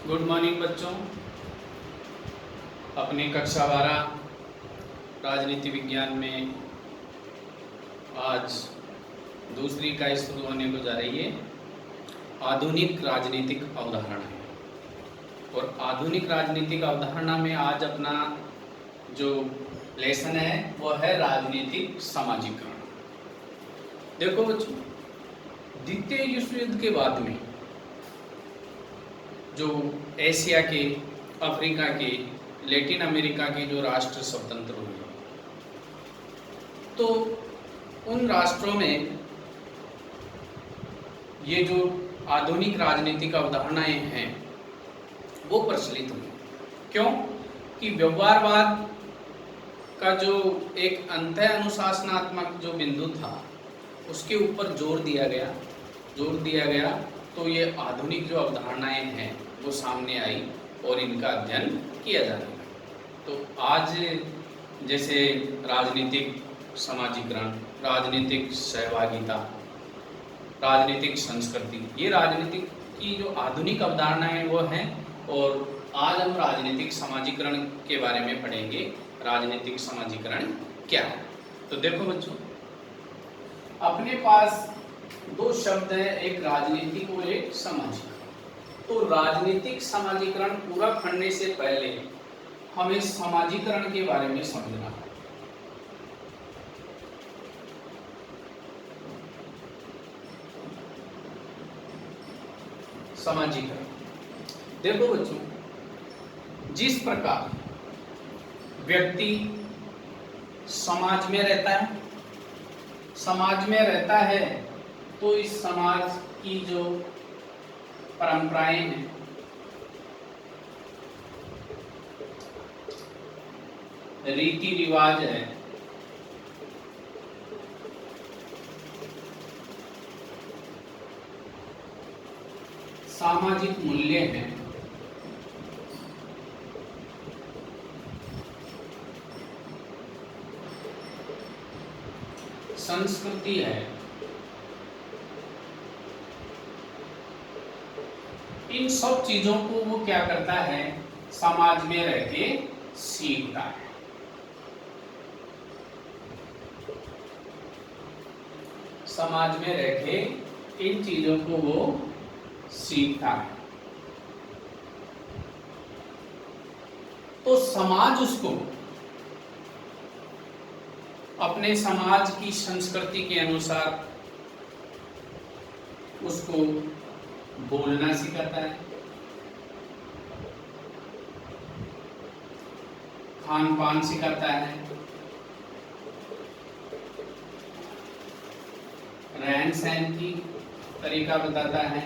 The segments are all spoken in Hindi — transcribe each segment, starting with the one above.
गुड मॉर्निंग बच्चों। अपने कक्षा 12 राजनीति विज्ञान में आज दूसरी इकाई शुरू होने को जा रही है। आधुनिक राजनीतिक अवधारणा है और आधुनिक राजनीतिक अवधारणा में आज अपना जो लेसन है वो है राजनीतिक समाजीकरण। देखो बच्चों, द्वितीय विश्व युद्ध के बाद में जो एशिया के, अफ्रीका के, लैटिन अमेरिका के जो राष्ट्र स्वतंत्र हुए, तो उन राष्ट्रों में ये जो आधुनिक राजनीतिक अवधारणाएं हैं वो प्रचलित हुई। क्यों कि व्यवहारवाद का जो एक अंतः अनुशासनात्मक जो बिंदु था उसके ऊपर जोर दिया गया, तो ये आधुनिक जो अवधारणाएं हैं वो सामने आई और इनका अध्ययन किया जाने लगा। तो आज जैसे राजनीतिक समाजीकरण, राजनीतिक सहभागिता, राजनीतिक संस्कृति, ये राजनीतिक की जो आधुनिक अवधारणाएं वो हैं। और आज हम राजनीतिक समाजीकरण के बारे में पढ़ेंगे। राजनीतिक समाजीकरण क्या है? तो देखो बच्चों, अपने पास दो शब्द हैं, एक राजनीतिक और एक सामाजिक। तो राजनीतिक समाजीकरण पूरा पढ़ने से पहले हमें समाजीकरण के बारे में समझना है। समाजीकरण देखो बच्चों, जिस प्रकार व्यक्ति समाज में रहता है तो इस समाज की जो परंपराएं हैं, रीति रिवाज है, सामाजिक मूल्य हैं, संस्कृति है, इन सब चीजों को वो क्या करता है, समाज में रह के सीखता है। समाज में रह के इन चीजों को वो सीखता है। तो समाज उसको अपने समाज की संस्कृति के अनुसार उसको बोलना सिखाता है, खान पान सिखाता है, रहन सहन की तरीका बताता है,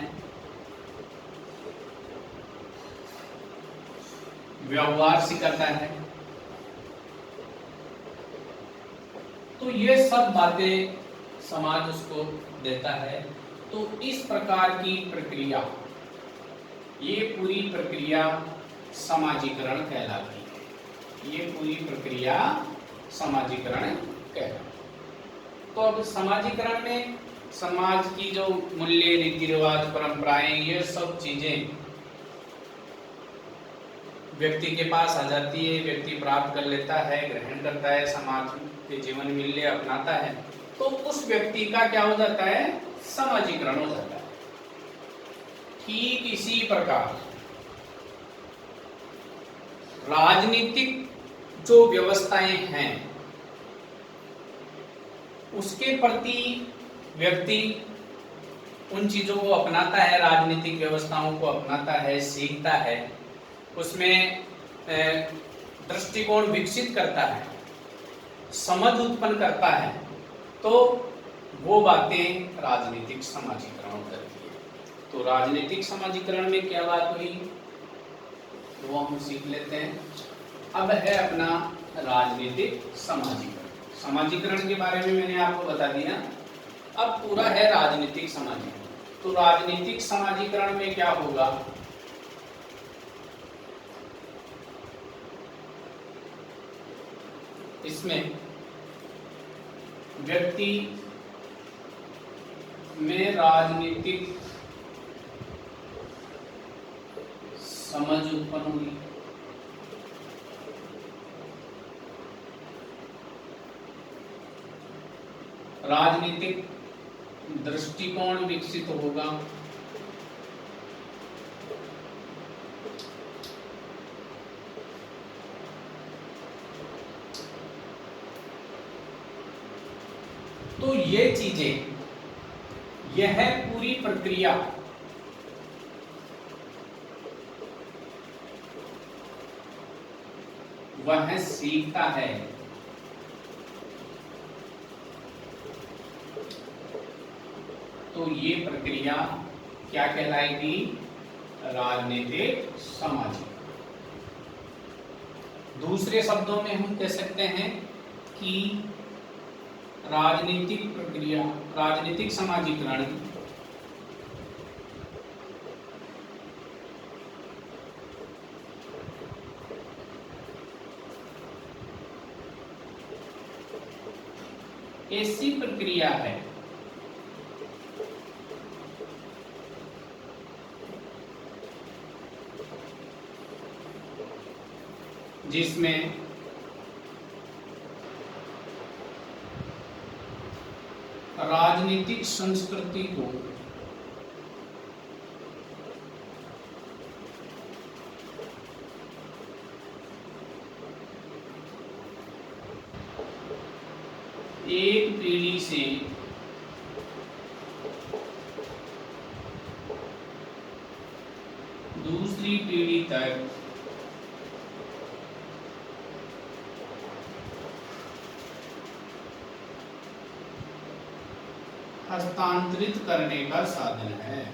व्यवहार सिखाता है। तो ये सब बातें समाज उसको देता है। तो इस प्रकार की प्रक्रिया, ये पूरी प्रक्रिया समाजीकरण कहलाती है। ये पूरी प्रक्रिया समाजीकरण कहलाती है। तो अब समाजीकरण में समाज की जो मूल्य, रीति रिवाज, परंपराएं, ये सब चीजें व्यक्ति के पास आ जाती है, व्यक्ति प्राप्त कर लेता है, ग्रहण करता है, समाज के जीवन मूल्य अपनाता है, तो उस व्यक्ति का क्या हो जाता है, समाजीकरण हो जाता है। ठीक इसी प्रकार राजनीतिक जो व्यवस्थाएं हैं उसके प्रति व्यक्ति उन चीजों को अपनाता है, राजनीतिक व्यवस्थाओं को अपनाता है, सीखता है, उसमें दृष्टिकोण विकसित करता है, समझ उत्पन्न करता है, तो वो बातें राजनीतिक समाजीकरण करती है। तो राजनीतिक समाजीकरण में क्या बात हुई वो हम सीख लेते हैं। अब है अपना राजनीतिक समाजीकरण। समाजीकरण के बारे में मैंने आपको बता दिया, अब पूरा है राजनीतिक समाजीकरण। तो राजनीतिक समाजीकरण में क्या होगा, इसमें व्यक्ति में राजनीतिक समझ उत्पन्न हुई। राजनीतिक दृष्टिकोण विकसित होगा। तो ये चीजें, यह पूरी प्रक्रिया वह सीखता है। तो ये प्रक्रिया क्या कहलाएगी? राजनीतिक सामाजिक। दूसरे शब्दों में हम कह सकते हैं कि राजनीतिक प्रक्रिया, राजनीतिक समाजीकरण ऐसी प्रक्रिया है जिसमें राजनीतिक संस्कृति को एक पीढ़ी से दूसरी पीढ़ी तक हस्तांतरित करने का साधन है।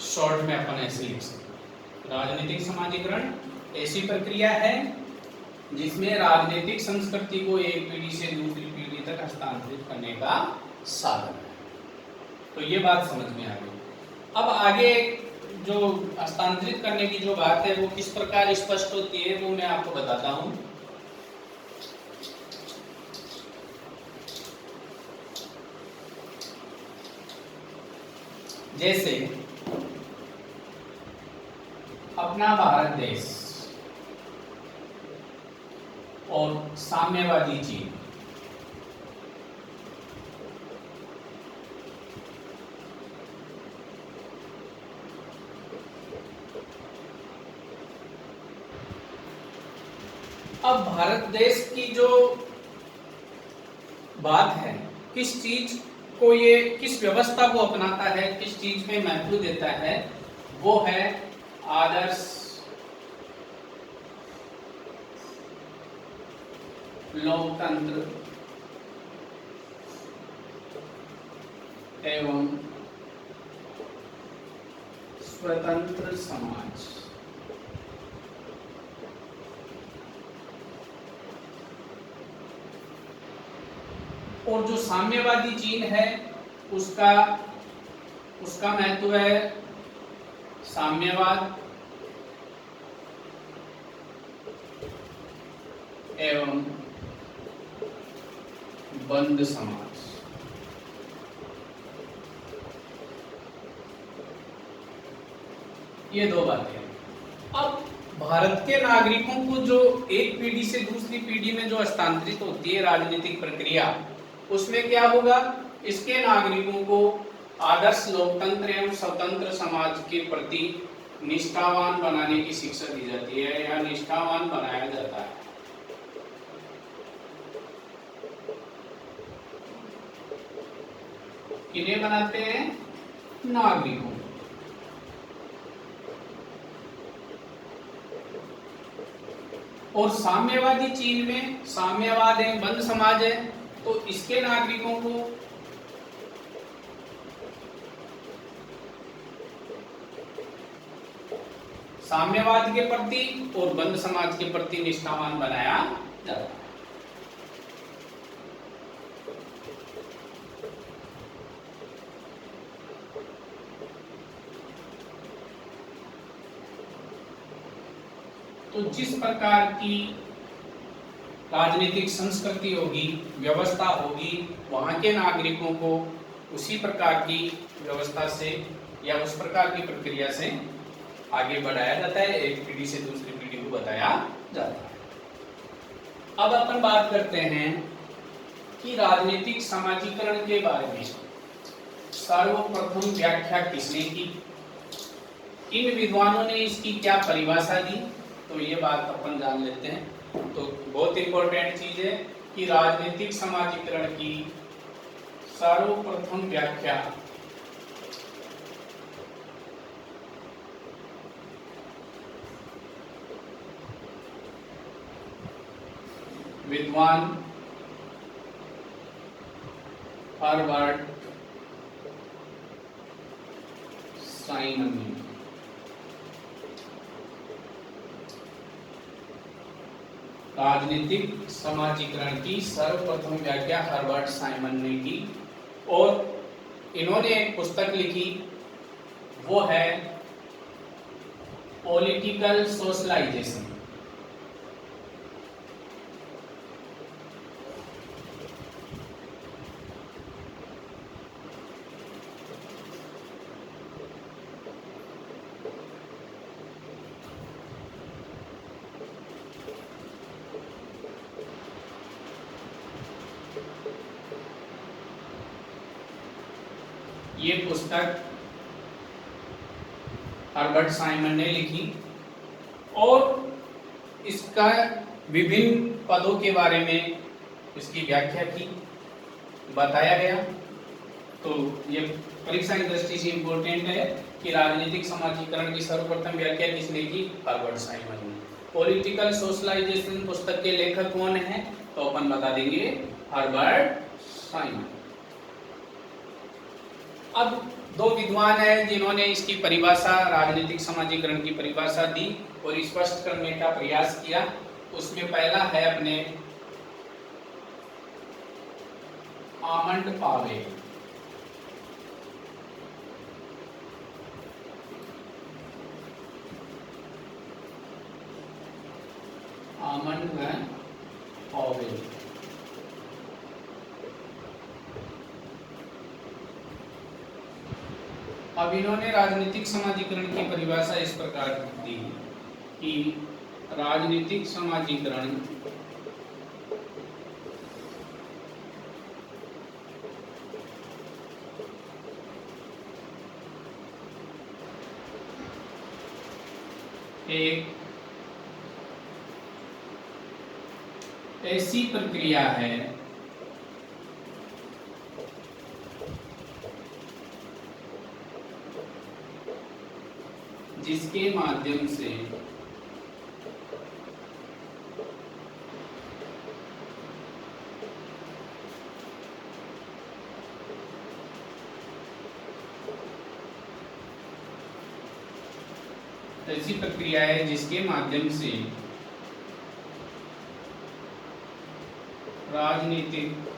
शॉर्ट में अपन ऐसे लिख सकते, राजनीतिक समाजीकरण ऐसी प्रक्रिया है जिसमें राजनीतिक संस्कृति को एक पीढ़ी से दूसरी पीढ़ी तक हस्तांतरित करने का साधन है। तो ये बात समझ में आ गई। अब आगे जो हस्तांतरित करने की जो बात है वो किस प्रकार स्पष्ट होती है वो मैं आपको बताता हूं। जैसे अपना भारत देश और साम्यवादी चीन, अब भारत देश की जो बात है, किस चीज को ये, किस व्यवस्था को अपनाता है, किस चीज में महत्व देता है, वो है आदर्श लोकतंत्र एवं स्वतंत्र समाज। और जो साम्यवादी चीन है उसका महत्व है साम्यवाद एवं बंद समाज। ये दो बातें। अब भारत के नागरिकों को जो एक पीढ़ी से दूसरी पीढ़ी में जो हस्तांतरित होती है राजनीतिक प्रक्रिया, उसमें क्या होगा? इसके नागरिकों को आदर्श लोकतंत्र एवं स्वतंत्र समाज के प्रति निष्ठावान बनाने की शिक्षा दी जाती है या निष्ठावान बनाया जाता है। किन्हें बनाते हैं? नागरिकों। और साम्यवादी चीन में साम्यवाद है, बंद समाज है, तो इसके नागरिकों को साम्यवाद के प्रति और बंद समाज के प्रति निष्ठावान बनाया जाता है। तो जिस प्रकार की राजनीतिक संस्कृति होगी, व्यवस्था होगी, वहाँ के नागरिकों को उसी प्रकार की व्यवस्था से या उस प्रकार की प्रक्रिया से आगे बढ़ाया जाता है, एक पीढ़ी से दूसरी पीढ़ी को बताया जाता है। अब अपन बात करते हैं कि राजनीतिक समाजीकरण के बारे में सर्वप्रथम व्याख्या किसने की, इन विद्वानों ने इसकी क्या परिभाषा दी, तो ये बात अपन जान लेते हैं। तो बहुत इंपॉर्टेंट चीज है कि राजनीतिक समाजीकरण की सर्वप्रथम व्याख्या विद्वान हर्बर्ट साइमन ने राजनीतिक समाजीकरण की सर्वप्रथम व्याख्या हर्बर्ट साइमन ने की और इन्होंने एक पुस्तक लिखी, वो है पॉलिटिकल सोशलाइजेशन। ये पुस्तक हर्बर्ट साइमन ने लिखी और इसका विभिन्न पदों के बारे में इसकी व्याख्या की, बताया गया। तो ये परीक्षा की दृष्टि से इम्पोर्टेंट है कि राजनीतिक समाजीकरण की सर्वप्रथम व्याख्या किसने की, हर्बर्ट साइमन ने। पॉलिटिकल सोशलाइजेशन पुस्तक के लेखक कौन है, तो अपन बता देंगे हर्बर्ट साइमन। अब दो विद्वान हैं जिन्होंने इसकी परिभाषा, राजनीतिक समाजीकरण की परिभाषा दी और स्पष्ट करने का प्रयास किया। उसमें पहला है अपने आमंड पावेल। आमंड पावेल अब इन्होंने राजनीतिक समाजीकरण की परिभाषा इस प्रकार दी कि राजनीतिक समाजीकरण एक ऐसी प्रक्रिया है जिसके माध्यम से ऐसी प्रक्रिया है जिसके माध्यम से राजनीतिक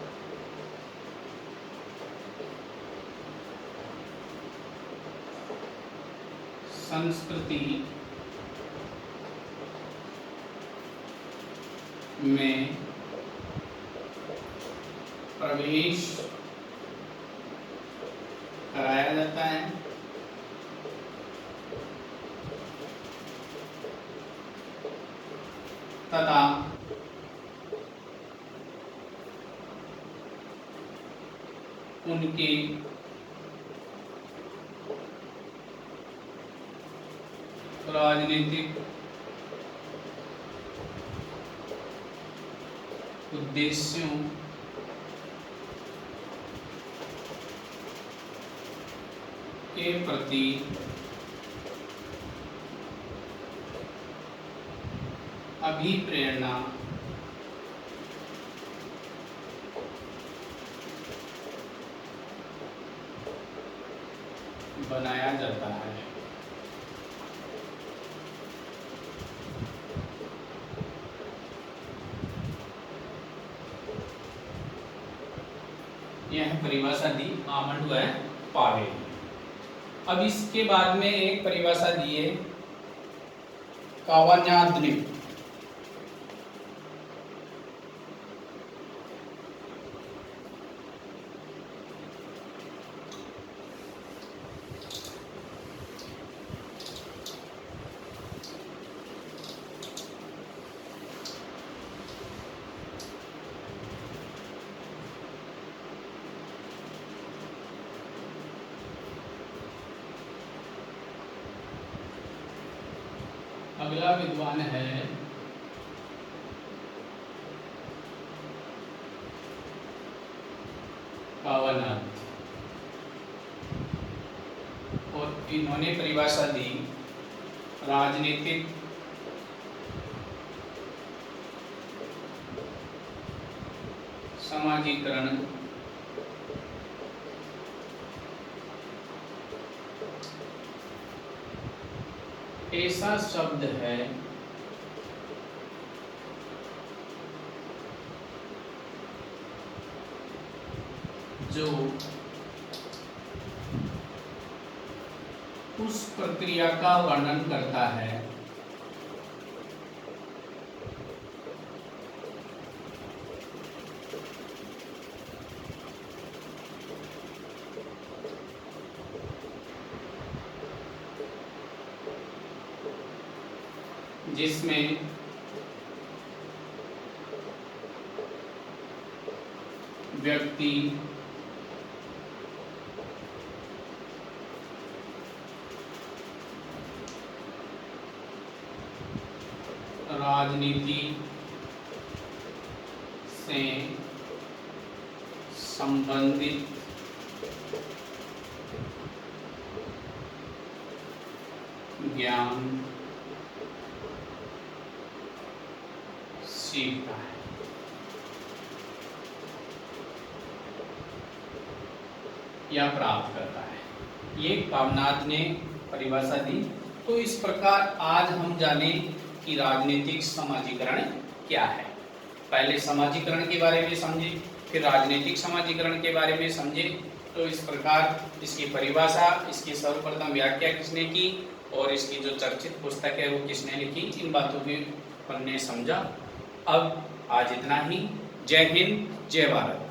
संस्कृति में प्रवेश कराया जाता है तथा उनके राजनीतिक उद्देश्यों के प्रति अभिप्रेरणा बनाया जाता है। यह परिभाषा दी आमंड व पावेल। अब इसके बाद में एक परिभाषा दी है कावान्याद्नि। अगला विद्वान है कावानाद, और इन्होंने परिभाषा दी राजनीतिक समाजीकरण ऐसा शब्द है जो उस प्रक्रिया का वर्णन करता है जिसमें व्यक्ति राजनीति से संबंधित ज्ञान सीखता है। या प्राप्त करता है। ये कावानाद ने परिभाषा दी। तो इस प्रकार आज हम जाने कि राजनीतिक समाजीकरण क्या है। पहले समाजीकरण के बारे में समझे, फिर राजनीतिक समाजीकरण के बारे में समझे। तो इस प्रकार इसकी परिभाषा, इसकी सर्वप्रथम व्याख्या किसने की और इसकी जो चर्चित पुस्तक है वो किसने लिखी, इन बातों को हमने समझा। अब आज इतना ही। जय हिंद, जय भारत।